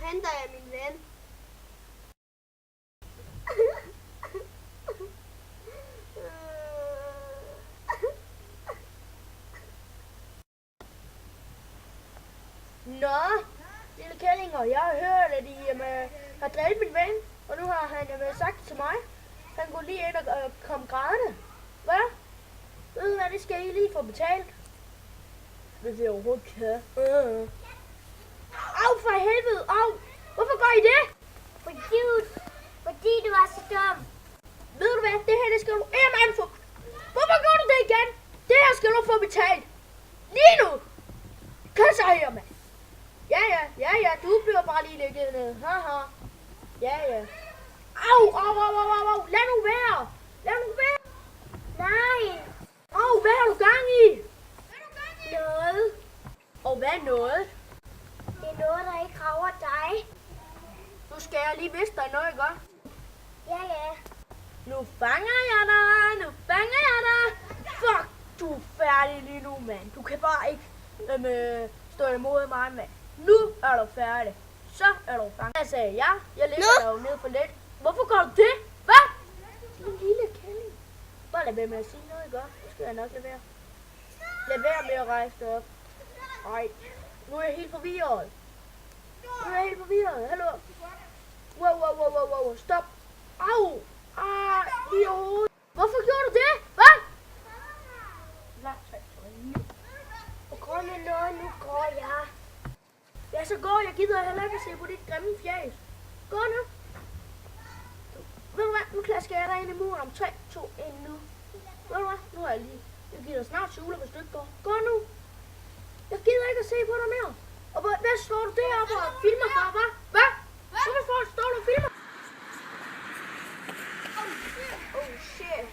henter jeg min ven. Nå, lille kællinger, jeg har hørt, at I har dræbt min ven, og nu har han sagt til mig, han går lige ind og kom grædende. Hvad? Ved du hvad, det skal I lige få betalt. Hvis jeg overhovedet kan. Au for helvede, au! Hvorfor gør I det? Fordi du er så dum. Ved du hvad, det her det skal du få. Hvorfor gør du det igen? Det her skal du få betalt. Lige nu! Kom så her, mand. Ja, du bliver bare lige ligget ned. Haha. Ja. Au. Lad nu være. Nej. Au, hvad har du gang i? Noget. Og hvad er noget? Det er noget, der ikke rager dig. Nu skal jeg lige vise dig noget, ikke? Ja. Nu fanger jeg dig. Fuck, du er færdig lige nu, mand. Du kan bare ikke stå imod mig, mand. Nu er du færdig. Så er du fanget. Jeg sagde ja. Jeg ligger dig jo ned for lidt. Hvorfor gør du det? Hvad? Din lille kælling. Bare lad være med at sige noget, ikke? Nu skal jeg nok lade være. Lad være med at rejse dig op. Ej, nu er jeg helt forvirret. Hallo. Wow. Stop. Au. Lige i hovedet. Hvorfor gjorde du det? Hvad? Kom med noget, nu går jeg. Ja, så går jeg. Gider heller ikke at se på dit grimme fjæs. Gå nu. Ved du hvad? Nu klasker jeg dig ind i muren om 3, 2, 1 nu. Ved du hvad? Nu er jeg lige. Jeg giver dig snart sule, hvis du ikke går. Gå nu. Jeg gider ikke at se på dig mere. Og hvad står du deroppe og filmer fra, hva'? Hvad? Hvorfor står du og filmer? Oh shit.